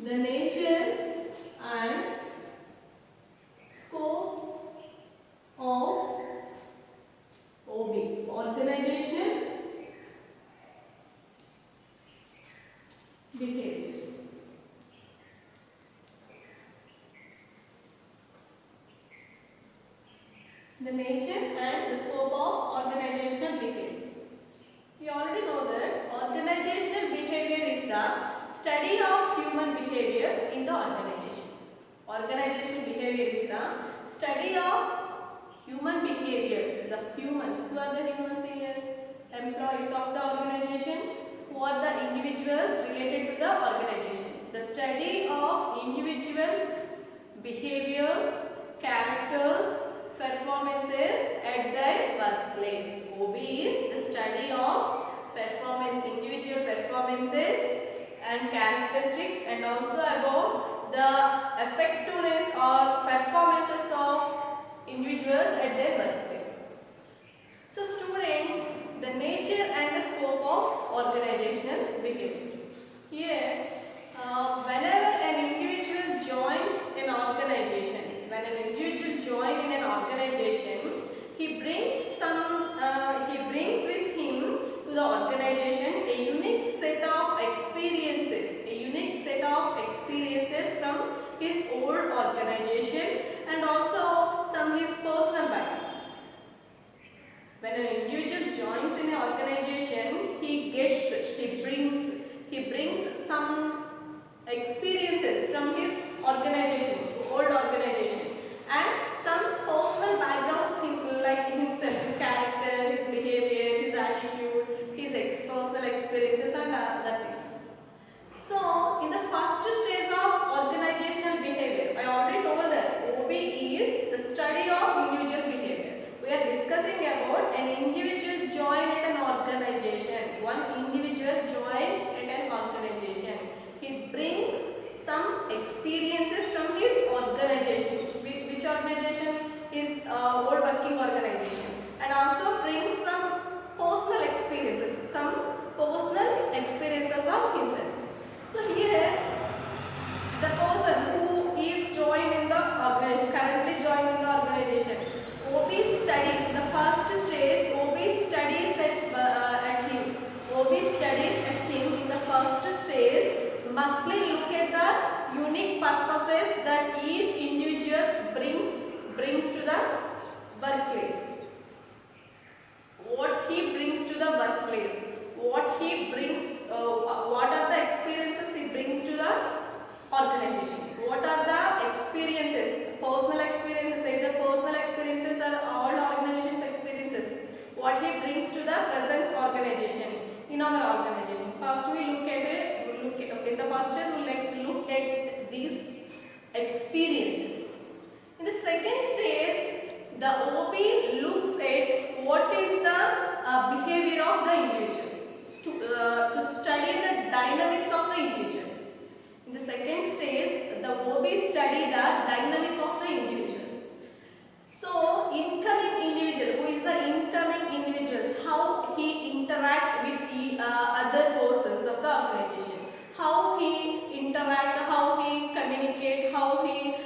the nature and scope of OB, organizational behavior. The nature and the scope of organizational behavior. We already know that organizational behavior is the study of human behaviors in the organization. Organizational behavior is the study of human behaviors. The humans. Who are the humans here? Employees of the organization. Who are the individuals related to the organization. The study of individual behaviors, characters, performances at their workplace. OB is the study of performance, individual performances and characteristics, and also about the effectiveness or performances of individuals at their workplace. So students, the nature and the scope of organizational behavior. Here, whenever an individual joins an organization, when an individual joins in an organization, he brings with him to the organization a unique set of experiences from his old organization and also some his personal background. When an individual joins in an organization, he brings some experiences from his organization, old organization, and some personal backgrounds like himself, his character, his behavior, his attitude, his personal experiences and other things. So, in the first stage of organizational behavior, I already told that OB is the study of individual behavior. We are discussing about an individual join at an organization. One individual join at an organization. He brings some experiences from his organization. Which organization? His old working organization. And also brings some personal experiences of himself. So here, the person who is joined in the organization, currently joined in the organization, OB studies, in the first stage, OB studies at him. OB studies at him in the first stage, mustly look at the unique purposes that each individual brings to the workplace. What he brings to the workplace, what are the experiences he brings to the organization, what are the experiences, personal experiences, either personal experiences or all organizations experiences, what he brings to the present organization, in our organization. First we look at these experiences. In the second stage, the OB looks at what is the behavior of the individuals to study the dynamics of the individual. In the second stage, the OB study the dynamic of the individual. So, incoming individual, who is the incoming individuals, how he interact with the other persons of the organization, how he interact, how he communicate, how he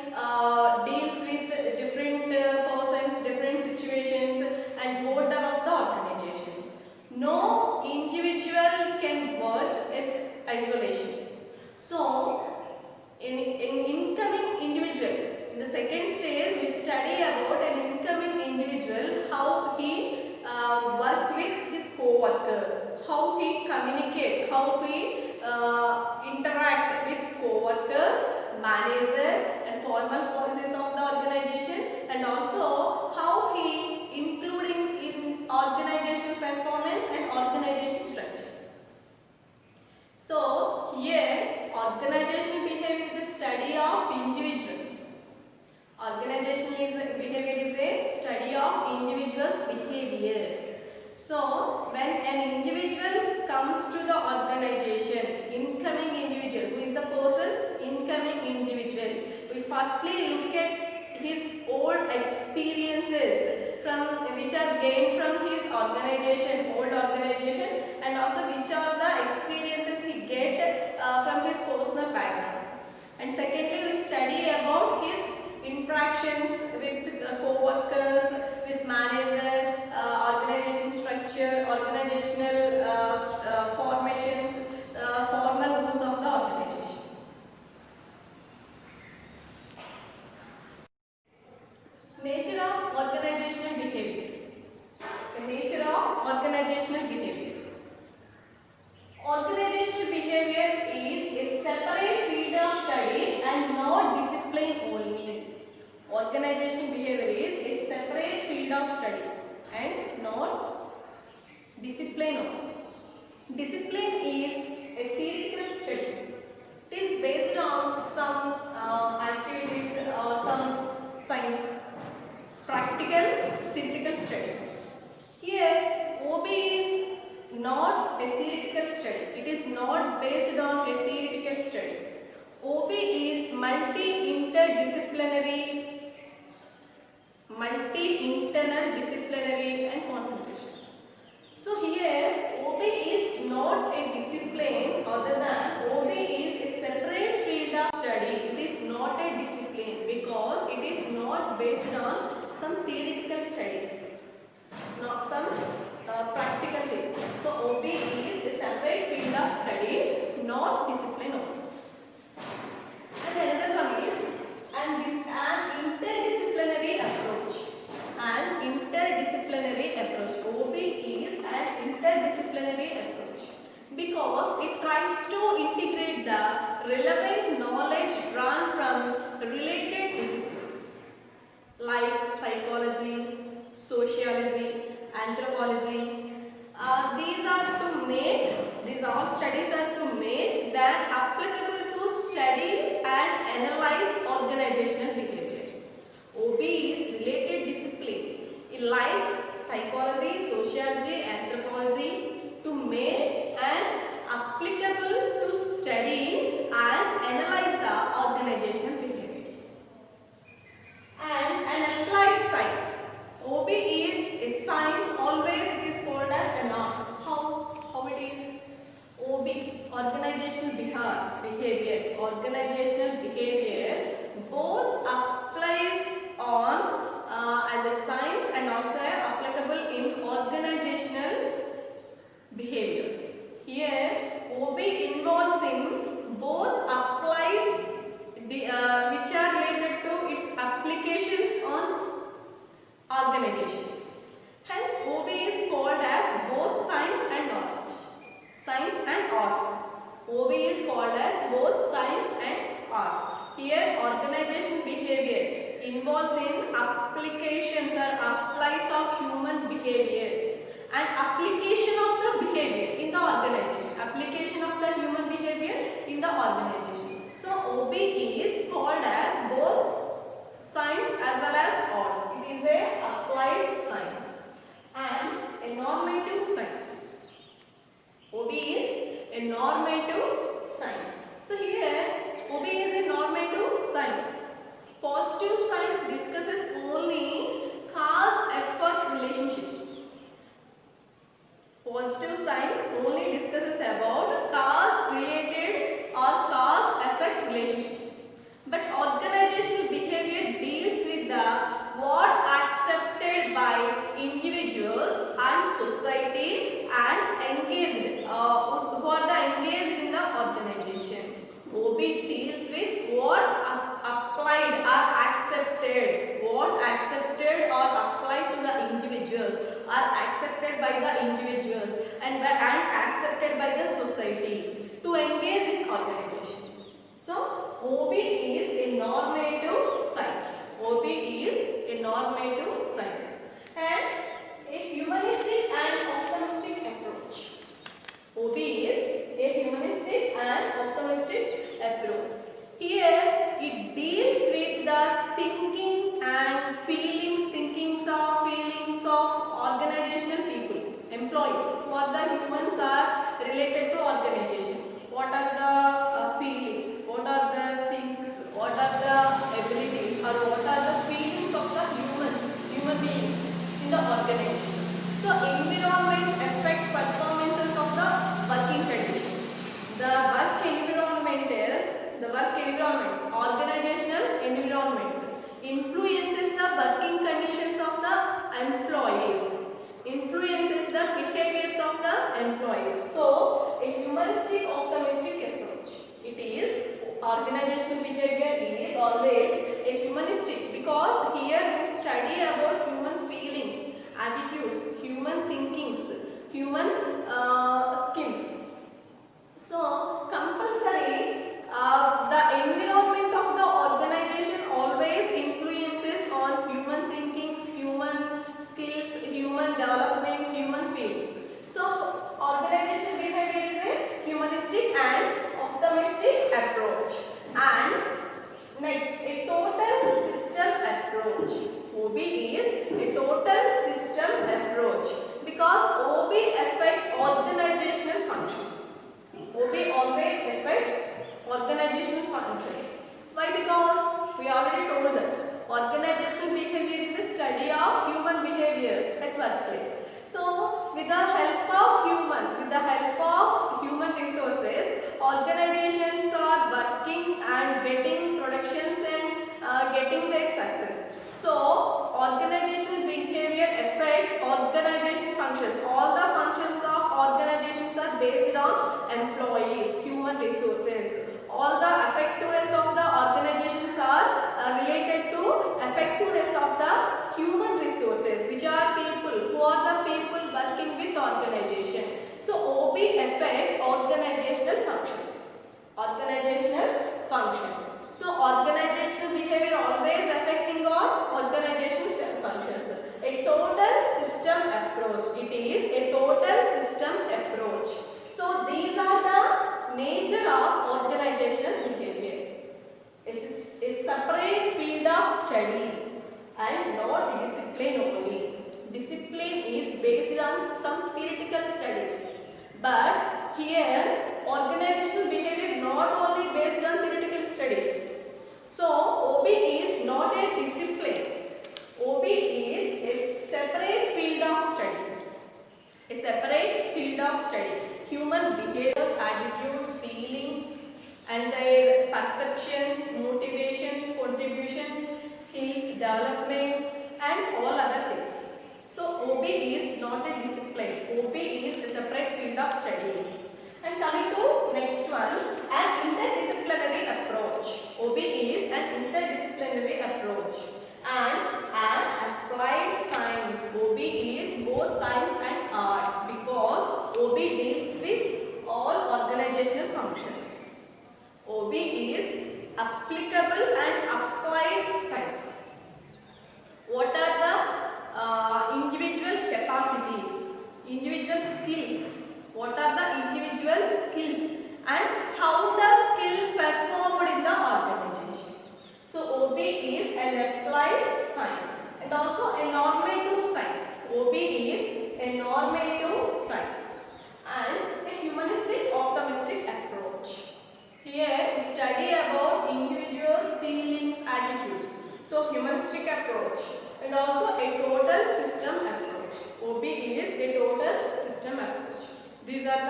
deals with different persons, different situations and order of the organization. No individual can work in isolation. So, in incoming individual, in the second stage, we study about an incoming individual, how he work with his co-workers, how he communicate, how he interact with co-workers, manager and formal policies of the organization, and also how he including in organizational performance and organization structure. So here organizational behavior is the study of individuals. Organizational behavior is a study of individuals' behavior. So when an individual comes to the organization, incoming individual, who is the person? Incoming individual. We firstly look at his old experiences which are gained from his organization, old organization, and also which are the experiences he get from his personal background. And secondly, we study about his interactions with co-workers, with manager, organization structure, organizational formations, formal rules of the organization. Nature of organizational behavior. The nature of organizational behavior. Organizational behavior is a separate field of study and not discipline only. Organizational behavior is a separate field of study and not discipline only. Discipline is a theoretical study. It is based on some activities or some science. Practical, theoretical study. Here, OB is not a theoretical study. It is not based on a theoretical study. OB is multi-internal disciplinary and concentration. So here, OB is not a discipline other than OB is a separate field of study. It is not a discipline because it is not based on some theoretical studies, not some practical things. So OB is a separate field of study, not discipline only. And another one is an interdisciplinary approach. An interdisciplinary approach. OB is an interdisciplinary approach because it tries to integrate the relevant knowledge drawn from related disciplines like psychology, sociology, anthropology. These all studies are to make them applicable to study and analyze organizational behavior. OB is related discipline like psychology, sociology, anthropology to make and applicable to study and analyze the organizational behavior. And an applied science. OB is a science, always it is called as an art. How it is? OB, organizational behavior. Organizational behavior both applies on as a science and also applicable in organizational behaviors. Here, OB involves in both applies which are related to its applications on organizations. Hence, OB is called as both science and knowledge. Science and art. OB is called as both science and art. Here, organization behavior involves in applications or applies of human behaviors and application of the behavior in the organization. Application of the human behavior in the organization. So, OB is called as both science as well as art. It is a applied science and a normative science. OB is a normative science. So here OB is a normative science. Positive science discusses only cause-effect relationships. Positive science only discusses about cause-related or cause-effect relationships. But organizational behavior deals with the what accepted by individuals and society and engaged who are the engaged in the organization. OB deals with what applied or accepted, what accepted or applied to the individuals, are accepted by the individuals and accepted by the society. organizational behavior is always a humanistic, because here we study about human feelings, attitudes, human thinkings, human skills. So compulsory, the environment of the organization always influences on human thinkings, human skills, human development, human feelings. So organizational behavior is a humanistic and optimistic approach. And next, a total system approach. OB is a total system approach, because OB affects organizational functions. OB always affects organizational functions. Why? Because we already told that organizational behavior is a study of human behaviors at workplace. So with the help of humans, with the help of human resources, organizations are working and getting productions and getting their success. So organizational behavior affects organization functions. All the functions of organizations are based on employees, human resources. All the effectiveness of the organizations are related to effectiveness of the human resources, which are people, who are the people working with organization. So OB affect organizational functions. Organizational functions. So organizational behavior always affecting on organizational functions. A total system approach. It is a total system approach. So these are the nature of organizational behavior. It's a separate field of study and not discipline only. Discipline is based on some theoretical studies, but here organizational behavior not only based on theoretical studies. So OB is not a discipline. OB is a separate field of study. A separate field of study. Human behaviors, attitudes, feelings, and their perceptions, motivations, contributions, skills, development, and all other things. So OB is not a discipline. OB is a separate field of study. And coming to next one, an interdisciplinary approach. OB is an interdisciplinary approach. And an applied science. OB is both science and art, because OB deals with all organizational functions. OB is applicable and applied science. What are the individual capacities, individual skills? What are the individual skills and how the skills performed in the organization? So OB is an applied science and also a normative science. OB is a normative science and a humanistic optimistic approach. Here we study about individuals' feelings, attitudes. So humanistic approach and also a total system approach. OB is a total system approach. These are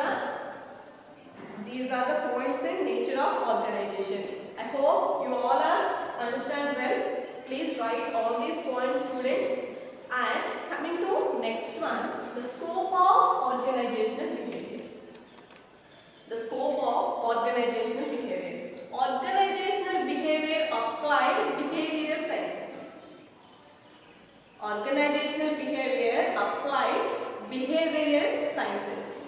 the points in nature of organization. I hope you all are understand well. Please write all these points, students. And coming to next one, the scope of organizational behavior. The scope of organizational behavior. Organizational behavior applied behavioral sciences. Organizational behavior applies behavioral sciences.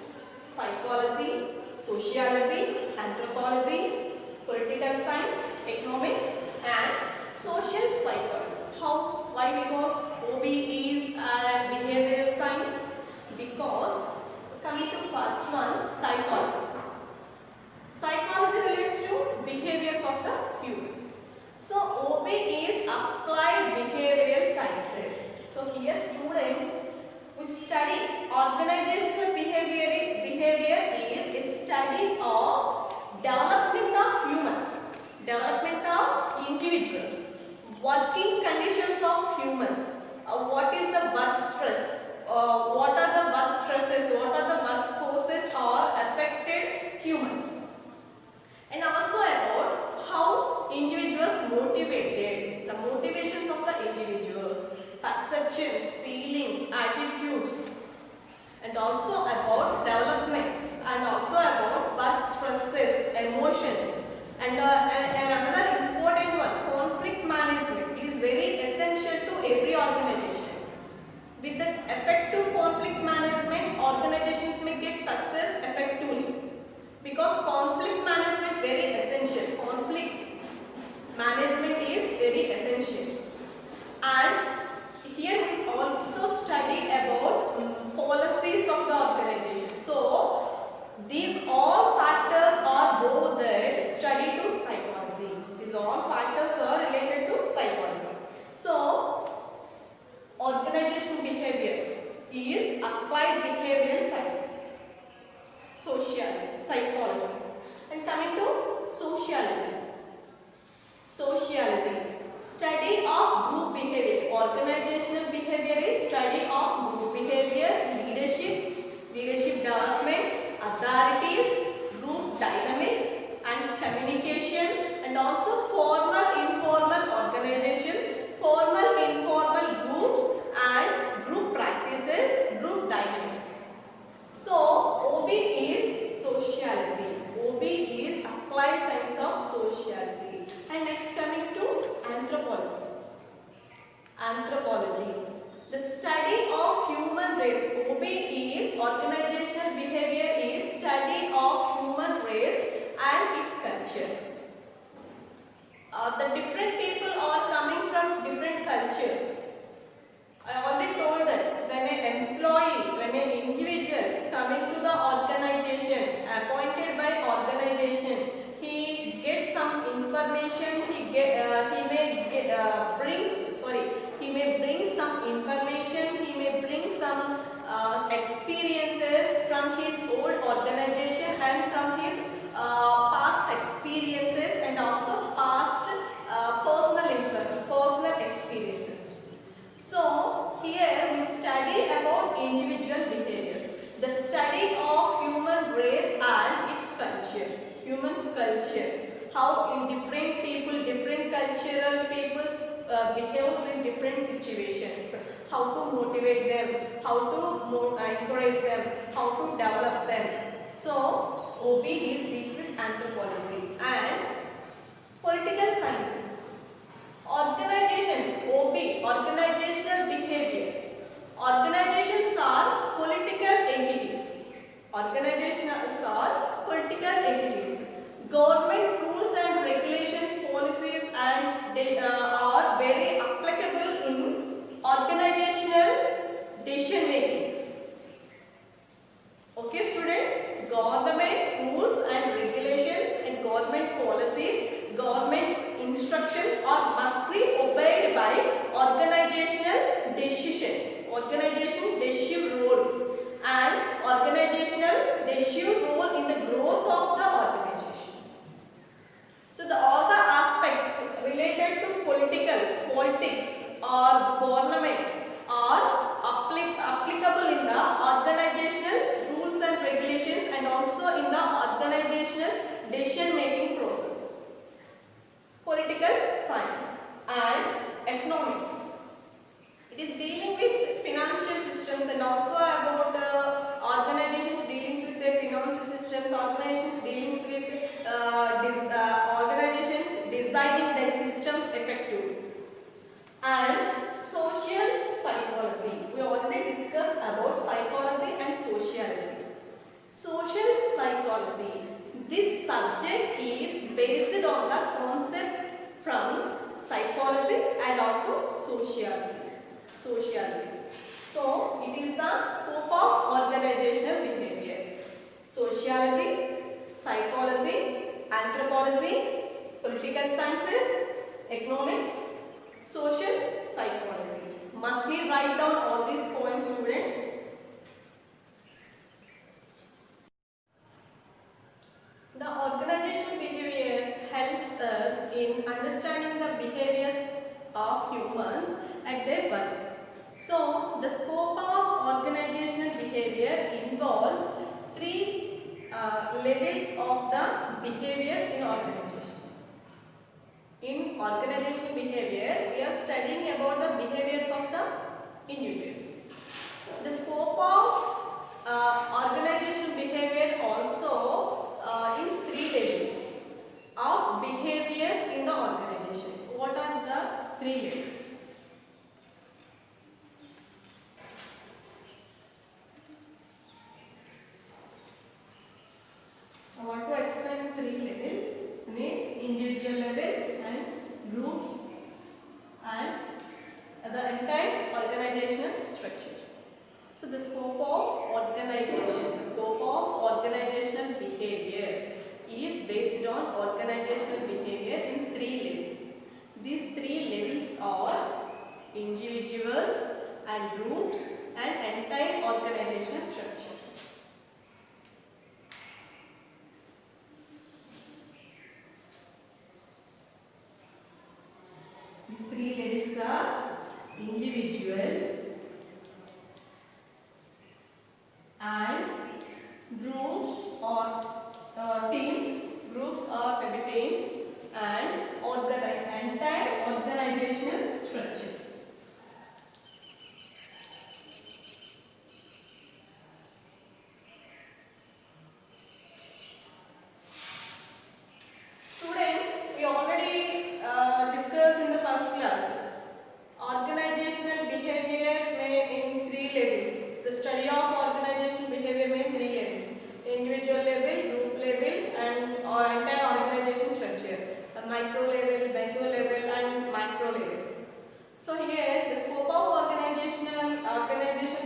Psychology, sociology, anthropology, political science, economics, and social psychology. How? Why? Because OB is behavioral science. Because coming to first one, psychology. Psychology relates to behaviors of the humans. So OB is applied behavioral sciences. So here students, we study organizational behavior is a study of development of humans, development of individuals, working conditions of humans, what is the work stress, what are the work stresses, what are the work forces are affected humans, and also about how individuals motivated, the motivations of the individuals, perceptions, feelings, attitudes, and also about development, and also about work stresses, emotions, and also formal, informal organizations, formal, informal groups, and group practices, group dynamics. So, OB is sociology. OB is applied science of sociology. And next coming to anthropology. Anthropology. The study of human race. OB is organizational behavior is study of human race and its culture. The different people are coming from different cultures. I already told that when an employee, when an individual coming to the organization, appointed by organization, he gets some information. He may bring some information. He may bring some experiences from his old organization and from his past experiences and also past personal experiences. So, here we study about individual behaviors. The study of human race and its culture. Human's culture. How in different people, different cultural peoples behaves in different situations. How to motivate them, how to encourage them, how to develop them. So, OB deals with anthropology and political sciences. Organizations, OB, organizational behavior. Organizations are political entities. Organizations are political entities. Government rules and regulations, policies and are very applicable in organizational decision makings. Okay students, government rules and regulations and government policies, government's instructions are must be obeyed by organizational decisions, organizational decision role and organizational decision role in the growth of the organization. So all the aspects related to politics or government are applicable in the organizational rules and regulations and also in the organizational decision making process. Political science and economics. It is dealing with financial systems and also about organizations dealing with their financial systems, organizations dealing with organizations designing their systems effectively. And social psychology. We already discussed about psychology and sociology. Social psychology. This subject is based on the concept from psychology and also sociology. So, it is the scope of organizational behavior. Sociology, psychology, anthropology, political sciences, economics, social psychology. Must we write down all these points, students? The organizational behavior helps us in understanding the behaviors of humans at their work. So, the scope of organizational behavior involves three levels of the behaviors in organization. In organizational behavior, we are studying about the behaviors of the individuals. The scope of organizational behavior also in three levels of behaviors in the organization. What are the three levels? I want to explain three levels. One is individual level and groups and the entire organizational structure. So the scope of organization, the scope of organizational behavior is based on organizational behavior in three levels. These three levels are individuals and groups and entire organizational structure. These three levels are individuals and groups or teams, groups or maybe teams and entire organizational structure. Students, we already discussed in the first class. Organizational behavior may in three levels. The study of organizational behavior may in three levels: individual level, group level, and entire organization structure. The micro level, meso level, and macro level. So here, the scope of organization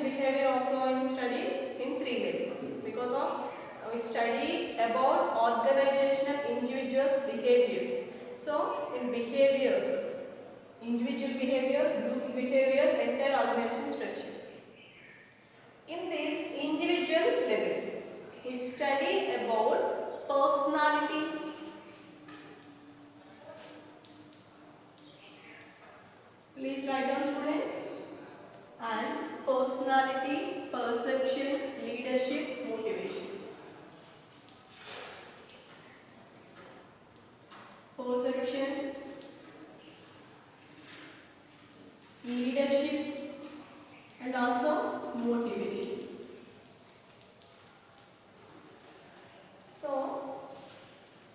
behavior also in study in three levels because of we study about organizational individuals' behaviors. So in behaviors, individual behaviors, group behaviors, entire organization structure. In this individual level, we study about personality, please write down students, and personality, perception, leadership, motivation. Perception, leadership, and also motivation. So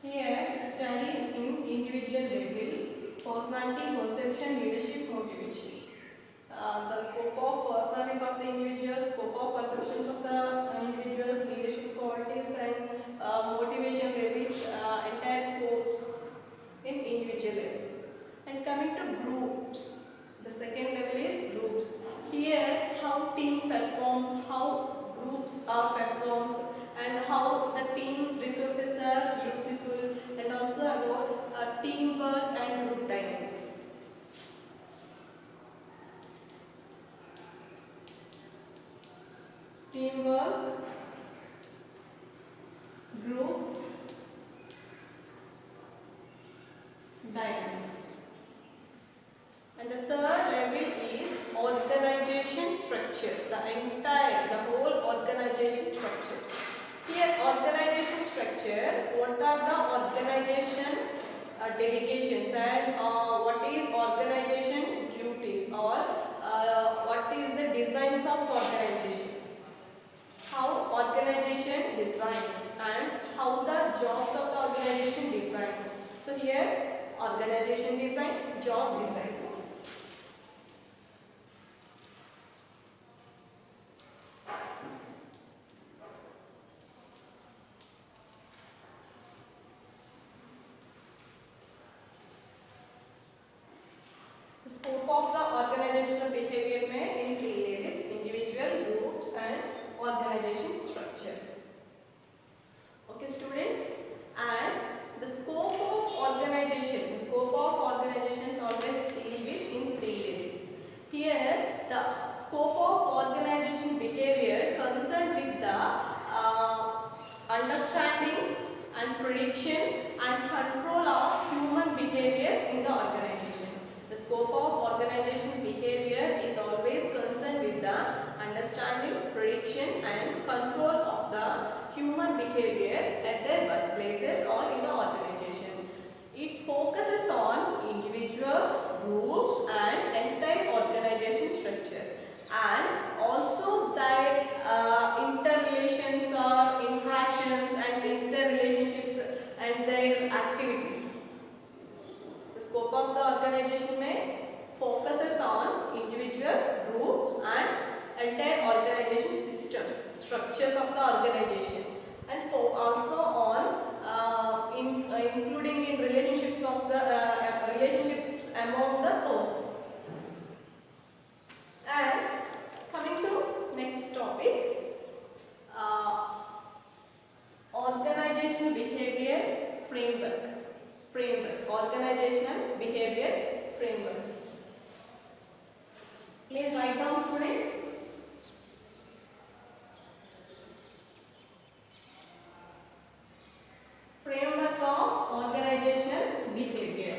here study in individual level, personality, perception, leadership, motivation. The scope of personalities of the individuals, scope of perceptions of the individuals, leadership qualities, and motivation levels, entire scopes in individual levels. And coming to groups, the second level is groups. Here, how teams performs, how groups are performs, and how the team resources are useful, and also about teamwork and group dynamics. Teamwork, group dynamics. And the third level is organization structure, the whole organization structure. Here, organization structure, what are the organization delegations and what is organization duties, or what is the designs of organization, how organization design, and how the jobs of the organization design. So here, organization design, job design. The scope of the organizational behavior may in three levels: individual, groups, and organization structure. Okay, students, and the scope of organization is always deal with in three levels. Here, the scope of organization behavior concerned with the understanding and prediction and control of human behaviors in the organization. The scope of organization behavior is always concerned with the understanding, prediction, and control of the human behavior at their workplaces or in the organization. It focuses on individuals, groups, and entire organization structure, and also their interrelations or interactions and interrelationships and their activities. The scope of the organization may focuses on individual, group, and entire organization systems, structures of the organization, and also on including in relationships of the relationships among the persons. And coming to next topic, organizational behavior framework. Organizational behavior framework. Please write down, students. Framework of organizational behavior.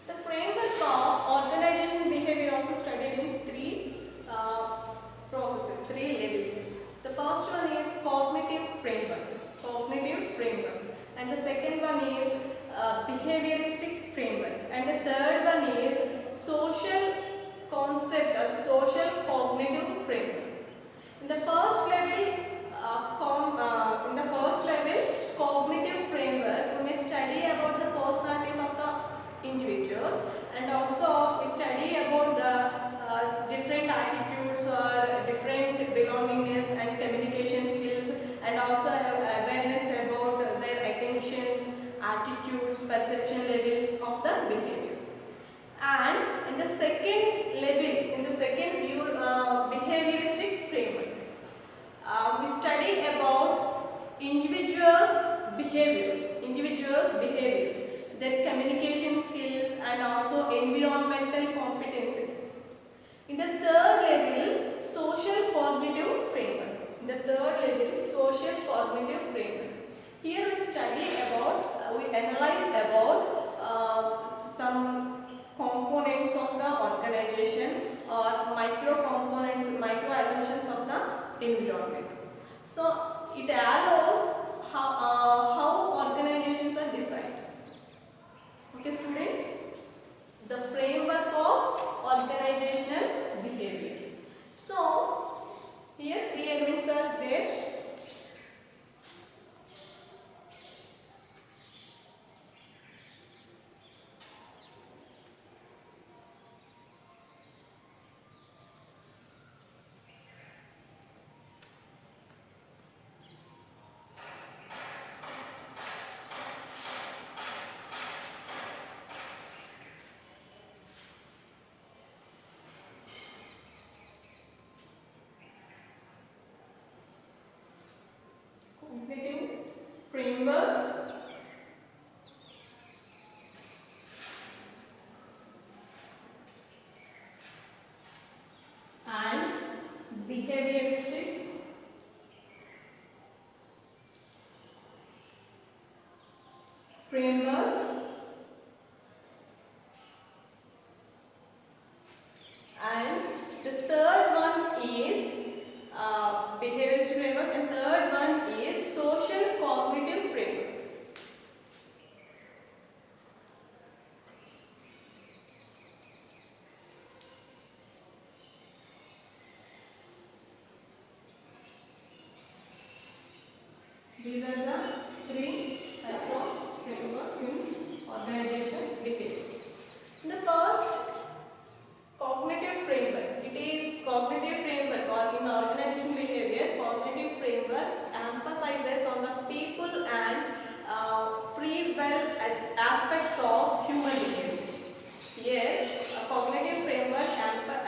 The framework of organization behavior also studied in three environmental competencies. In the third level, social cognitive framework. In the third level, social cognitive framework. Here we study about, we analyze about some components of the organization or micro components, micro assumptions of the environment. So it allows how organizations are designed. Okay, students, the framework of organizational behavior. So here three elements are there. Cognitive framework, and behavioristic framework, and the third one is behavioristic framework, and third one is social cognitive framework. These are the three types of frameworks in organization behavior. The first, cognitive framework. It is cognitive framework, or in organization behavior, cognitive framework emphasizes on the people and free will as aspects of human behavior. Here, a cognitive framework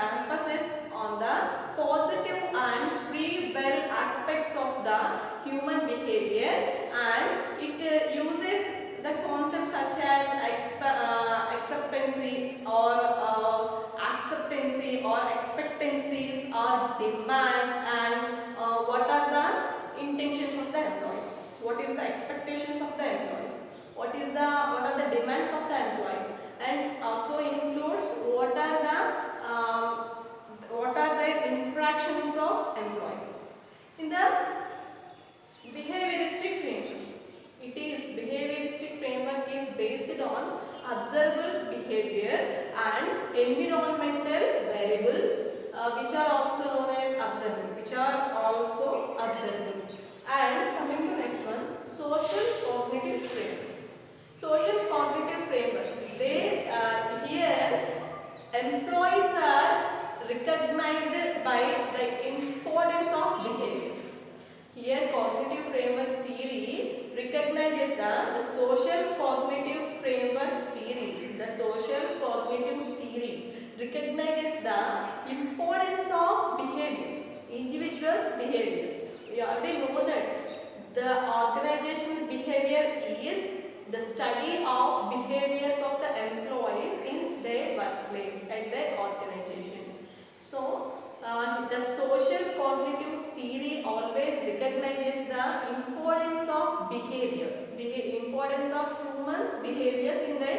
emphasis on the positive and free will aspects of the human behavior, and it uses the concepts such as acceptancy or expectancies or demand, and what are the intentions of the employees, what is the expectations of the employees, what are the demands of the employees, and also includes what are the interactions of employees. In the behavioristic framework, behavioristic framework is based on observable behavior and environmental variables, which are also known as observable, And coming to next one, social cognitive framework. Social cognitive framework. Here employees are recognized by the importance of behaviors. Here cognitive framework theory recognizes the social cognitive framework theory. The social cognitive theory recognizes the importance of behaviors, individuals' behaviors. We already know that the organizational behavior is the study of behaviors of the employees in their workplace and their organizations. So, the social cognitive theory always recognizes the importance of behaviors, importance of humans' behaviors in their